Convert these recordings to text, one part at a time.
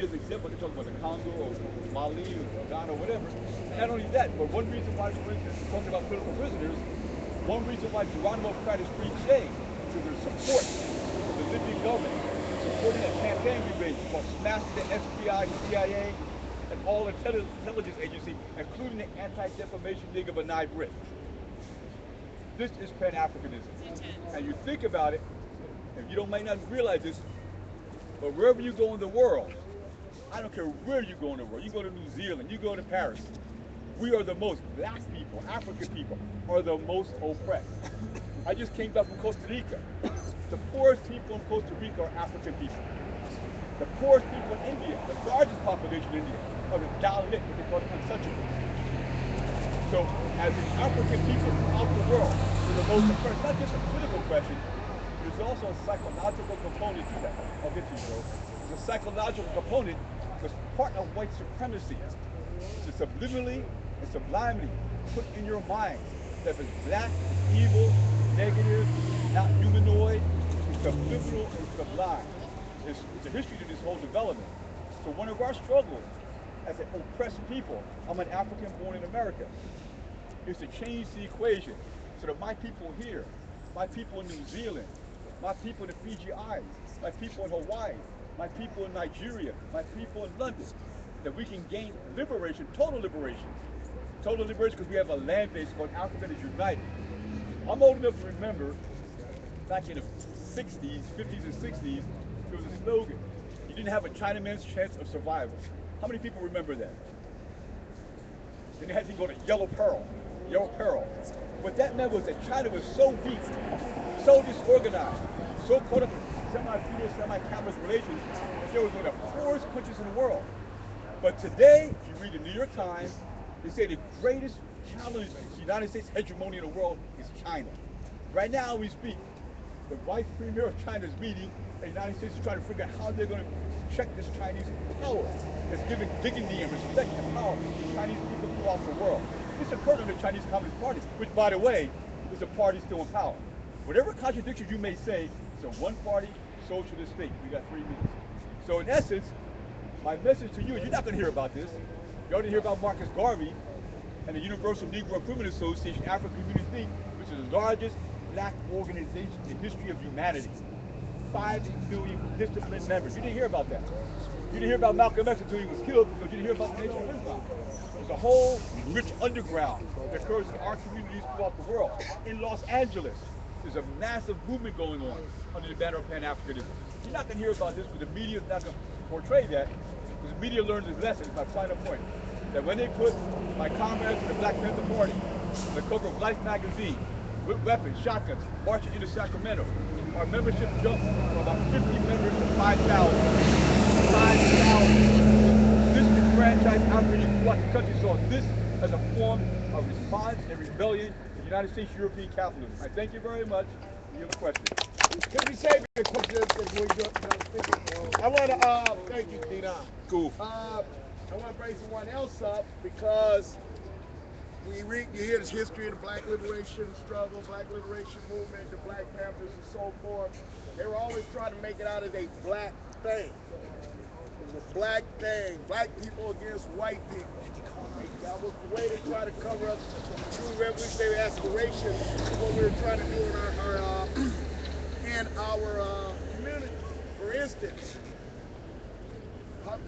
as an example, they talk about the Congo or Mali or Ghana or whatever. Not only that, but one reason why, for instance, talking about political prisoners, one reason why Geronimo Pratt is free today is their support of the Libyan government, supporting a campaign we made for smashing the FBI, the CIA, and all intelligence agencies, including the Anti-Defamation League of B'nai B'rith. This is Pan-Africanism. And you think about it, and you might not realize this, but wherever you go in the world, I don't care where you go in the world, you go to New Zealand, you go to Paris, we are the most, black people, African people, are the most oppressed. I just came back from Costa Rica. The poorest people in Costa Rica are African people. The poorest people in India, the largest population in India, are the Dalit, what they call the untouchables. So, as an African people throughout the world, we're the most oppressed. Not just a political question, there's also a psychological component to that. I'll get to you, bro. There's a psychological component that's part of white supremacy. It's subliminally and sublimely put in your mind that if it's black, it's evil, negative, not humanoid, it's subliminal and sublime. It's a history to this whole development. So one of our struggles as an oppressed people, I'm an African born in America, is to change the equation so that my people here, my people in New Zealand, my people in the Fiji Islands, my people in Hawaii, my people in Nigeria, my people in London, that we can gain liberation, total liberation. Total liberation because we have a land base called Africa that is united. I'm old enough to remember back in the 60s, 50s and 60s, there was a slogan. You didn't have a Chinaman's chance of survival. How many people remember that? Then they had to go to yellow peril. What that meant was that China was so weak, so disorganized, so caught up in semi-feudal, semi-capitalist relations, that they were one of the poorest countries in the world. But today, if you read the New York Times, they say the greatest challenge to the United States hegemony in the world is China. Right now we speak, the vice premier of China is meeting, and the United States is trying to figure out how they're going to check this Chinese power that's giving dignity and respect and power to Chinese people throughout the world. This occurred under the Chinese Communist Party, which, by the way, is a party still in power. Whatever contradictions you may say, it's a one-party socialist state. We got 3 minutes. So in essence, my message to you, you're not going to hear about this. You're going to hear about Marcus Garvey and the Universal Negro Improvement Association, African Communist League, which is the largest black organization in the history of humanity. 5 million disciplined members. You didn't hear about that. You didn't hear about Malcolm X until he was killed, because you didn't hear about the Nation of Islam. There's a whole rich underground that occurs in our communities throughout the world. In Los Angeles, there's a massive movement going on under the banner of Pan-Africanism. You're not going to hear about this, because the media is not going to portray that, because the media learned this lesson, it's my final point, that when they put my comrades in the Black Panther Party on the cover of Life magazine, with weapons, shotguns, marching into Sacramento, our membership jumped from about 50 members to 5,000. 5,000 disenfranchised Africans throughout the country saw this as a form of response and rebellion to United States European capitalism. I thank you very much. You have a question? Can we save the question before you go? I want to thank you, Dina. Cool. I want to bring someone else up because you hear this history of the Black liberation struggle, Black liberation movement, the Black Panthers and so forth. They were always trying to make it out as a black thing. It was a black thing. Black people against white people. That was the way they try to cover up true revolutionary aspirations, what we were trying to do in our community. For instance,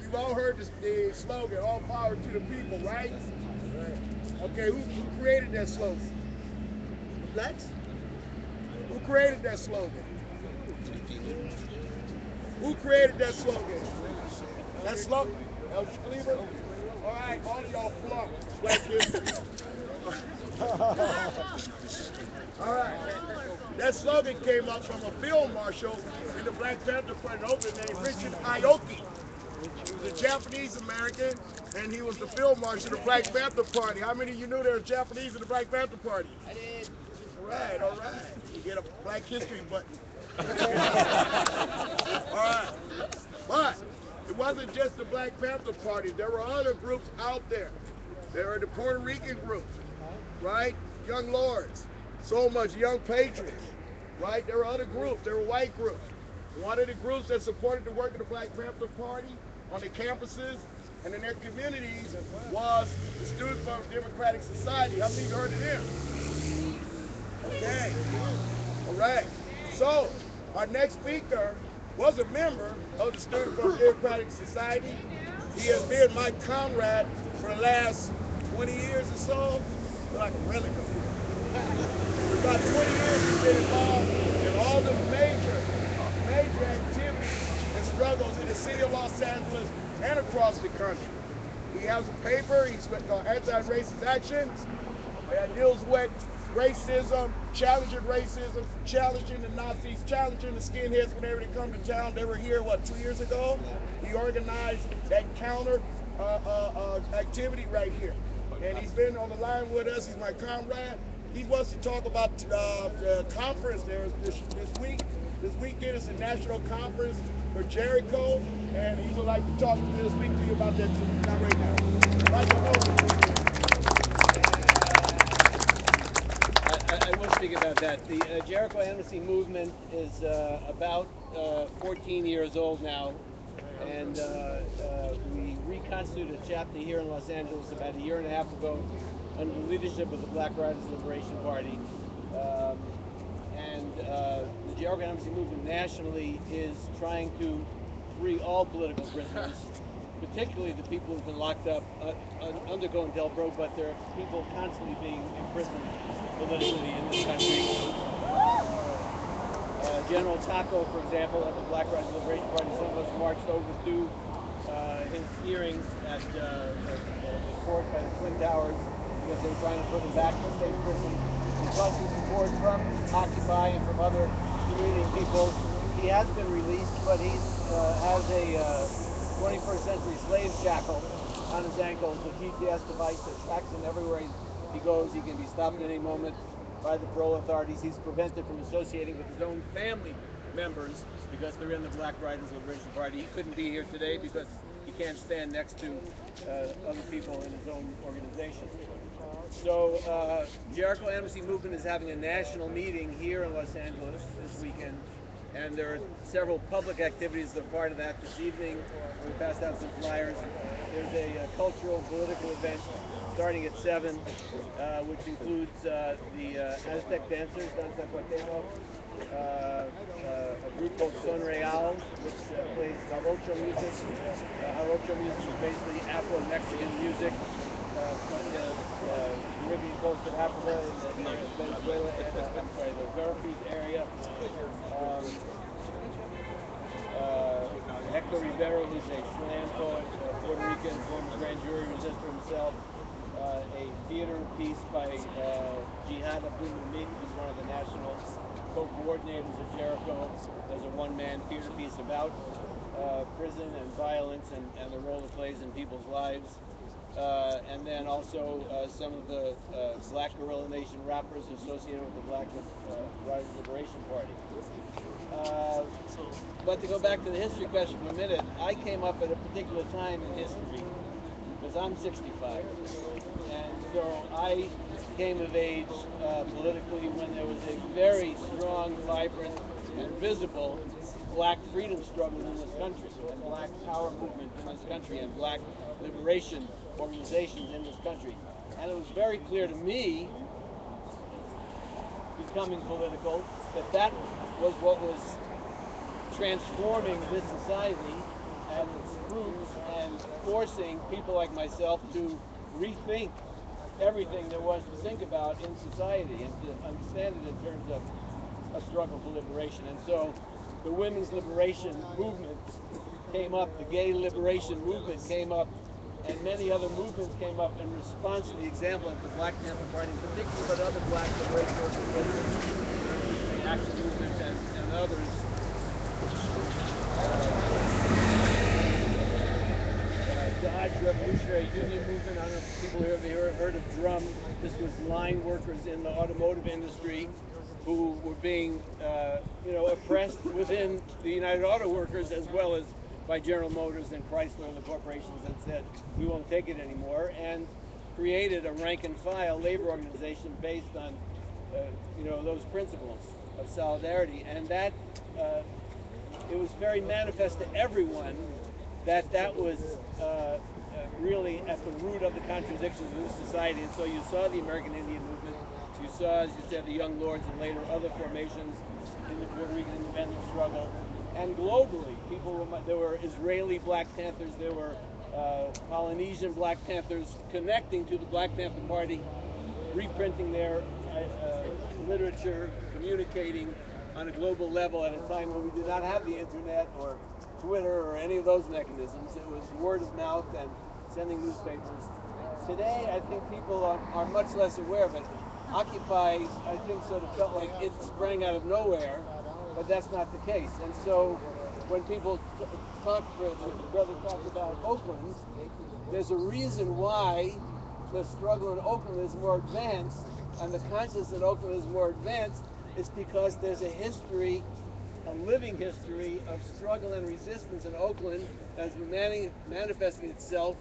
you've all heard the slogan, all power to the people, right? Okay, who created that slogan? Blacks? Who created that slogan? Who created that slogan? That slogan? El Cleaver? All right, all of y'all flunked Black history. All right. That slogan came up from a field marshal in the Black Panther Party named Richard Aoki. He was a Japanese American, and he was the field marshal of the Black Panther Party. How many of you knew there were Japanese in the Black Panther Party? I did. All right. You get a Black History button. All right. But it wasn't just the Black Panther Party. There were other groups out there. There were the Puerto Rican group, right? Young Lords. So much Young Patriots, right? There were other groups. There were white groups. One of the groups that supported the work of the Black Panther Party on their campuses and in their communities was the Students for Democratic Society. How many of you heard of them? Okay. All right. So our next speaker was a member of the Students for Democratic Society. He has been my comrade for the last 20 years or so. Like a relic of him. For about 20 years he's been involved in all the major activities and struggles in the city of Los Angeles and across the country. He has a paper, he's called Anti-Racist Actions, that deals with racism, challenging the Nazis, challenging the skinheads whenever they come to town. They were here, 2 years ago? He organized that counter activity right here. And he's been on the line with us. He's my comrade. He wants to talk about the conference there this week. This weekend is a national conference for Jericho, and he would like to speak to you about that too. Not right now. I will speak about that. The Jericho Amnesty movement is about 14 years old now, and we reconstituted a chapter here in Los Angeles about a year and a half ago under the leadership of the Black Riders Liberation Party. And the Jericho Amnesty movement nationally is trying to free all political prisoners, particularly the people who've been locked up, undergoing Delbro, but there are people constantly being imprisoned politically in this country. General Taco, for example, of the Black Riders Liberation Party, some of us marched over to his hearing at the court by the Twin Towers because they were trying to put him back in the state prison. Because of support from Occupy and from other community people, he has been released, but he has a 21st century slave shackle on his ankles, a GPS device that tracks him everywhere he goes. He can be stopped at any moment by the parole authorities. He's prevented from associating with his own family members because they're in the Black Riders Liberation Party. He couldn't be here today because he can't stand next to other people in his own organization. So Jericho Amnesty Movement is having a national meeting here in Los Angeles this weekend, and there are several public activities that are part of that. This evening, we passed out some flyers. There's a cultural, political event starting at 7, which includes the Aztec dancers, Danza Cuarteto, a group called Son Real, which plays jarocho music. Jarocho music is basically Afro-Mexican music from the Caribbean coast of Africa, in the Venezuela, the Veracruz area. Hector Rivera, who's a slam poet, Puerto Rican, former grand jury resistor himself. A theater piece by Jihad Abdul-Hamid, who's one of the national co-coordinators of Jericho. There's a one-man theater piece about prison and violence and the role it plays in people's lives. And then also some of the Black Guerrilla Nation rappers associated with the Black Riders Liberation Party. But to go back to the history question for a minute, I came up at a particular time in history because I'm 65. And so I came of age politically when there was a very strong, vibrant, and visible black freedom struggle in this country, and black power movement in this country, and black liberation organizations in this country. And it was very clear to me, becoming political, that was what was transforming this society and its roots and forcing people like myself to rethink everything there was to think about in society and to understand it in terms of a struggle for liberation. And so the women's liberation movement came up, the gay liberation movement came up, and many other movements came up in response to the example of the Black Panther Party in particular, but other black liberation organizations, the Action Movement and others. Dodge Revolutionary Union Movement. I don't know if people have heard of DRUM. This was line workers in the automotive industry who were being, oppressed within the United Auto Workers as well as by General Motors and Chrysler and the corporations that said we won't take it anymore, and created a rank and file labor organization based on, those principles of solidarity, and that it was very manifest to everyone that was really at the root of the contradictions of this society. And so you saw the American Indian movement, you saw, as you said, the Young Lords and later other formations in the Puerto Rican independence struggle. And globally, there were Israeli Black Panthers, there were Polynesian Black Panthers connecting to the Black Panther Party, reprinting their literature, communicating on a global level at a time when we did not have the internet or Twitter or any of those mechanisms. It was word of mouth and sending newspapers. Today, I think people are much less aware of it. Occupy, I think, sort of felt like it sprang out of nowhere, but that's not the case. And so when people talk, the brother talked about Oakland, there's a reason why the struggle in Oakland is more advanced, and the consciousness in Oakland is more advanced, is because there's a history, a living history of struggle and resistance in Oakland that's been manifesting itself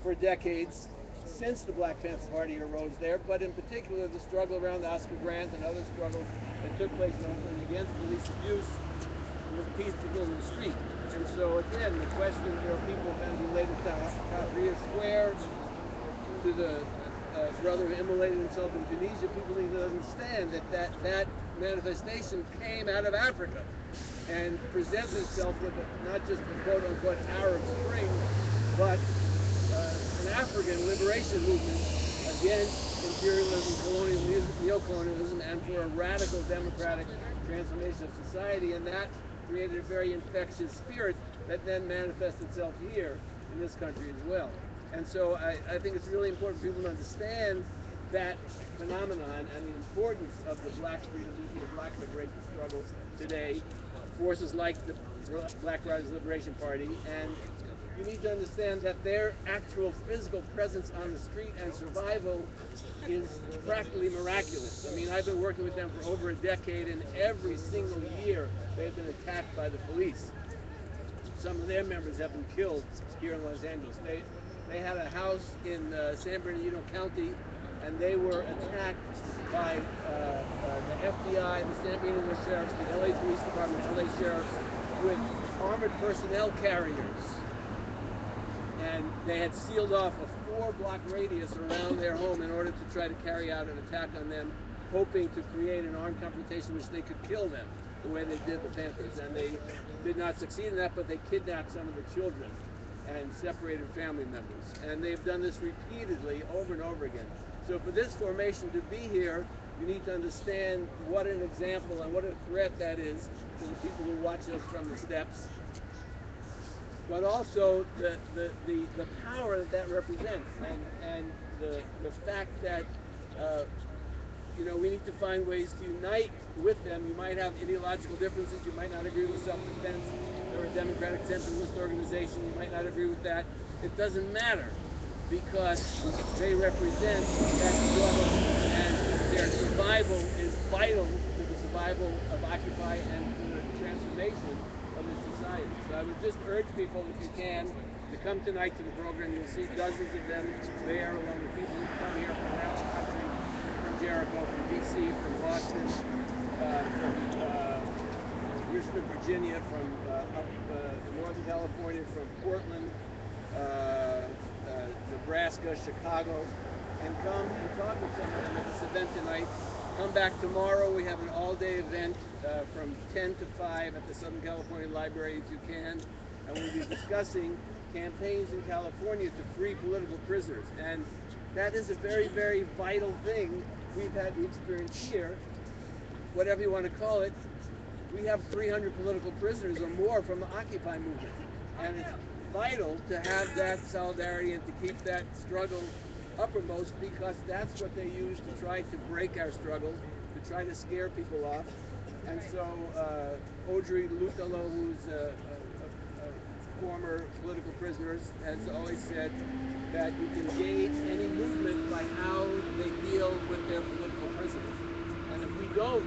for decades since the Black Panther Party arose there, but in particular the struggle around Oscar Grant and other struggles that took place in Oakland against police abuse with peace people in the street. And so again, the question, people kind of related to Tahrir Square, to the brother who immolated himself in Tunisia, people need to understand that manifestation came out of Africa and presents itself with not just the quote-unquote Arab Spring, but an African liberation movement against imperialism, colonialism, neocolonialism, and for a radical democratic transformation of society. And that created a very infectious spirit that then manifests itself here in this country as well. And so I think it's really important for people to understand that phenomenon and the importance of the Black freedom movement, the Black liberation struggle today, forces like the Black Riders Liberation Party, and you need to understand that their actual physical presence on the street and survival is practically miraculous. I mean, I've been working with them for over a decade, and every single year they've been attacked by the police. Some of their members have been killed here in Los Angeles. They had a house in San Bernardino County, and they were attacked by the FBI, the San Bernardino Sheriffs, the LA Police Department, LA Sheriffs, with armored personnel carriers. And they had sealed off a 4-block radius around their home in order to try to carry out an attack on them, hoping to create an armed confrontation which they could kill them, the way they did the Panthers. And they did not succeed in that, but they kidnapped some of the children and separated family members. And they've done this repeatedly over and over again. So for this formation to be here, you need to understand what an example and what a threat that is to the people who watch us from the steps, but also the power that represents, and the fact that we need to find ways to unite with them. You might have ideological differences. You might not agree with self-defense or a democratic centralist organization. You might not agree with that. It doesn't matter, because they represent that struggle, and their survival is vital to the survival of Occupy and to the transformation of the society. So I would just urge people, if you can, to come tonight to the program. You'll see dozens of them there, along with people who come here from around the country, from Jericho, from DC, from Boston, from Richmond, Virginia, from up Northern California, from Portland, Nebraska, Chicago, and come and talk with some of them at this event tonight. Come back tomorrow. We have an all-day event from 10 to 5 at the Southern California Library, if you can, and we'll be discussing campaigns in California to free political prisoners. And that is a very, very vital thing we've had the experience here, whatever you want to call it. We have 300 political prisoners or more from the Occupy movement, and it's vital to have that solidarity and to keep that struggle uppermost, because that's what they use to try to break our struggle, to try to scare people off. And so Audrey Lutalo, who's a former political prisoner, has always said that you can gauge any movement by how they deal with their political prisoners. And if we don't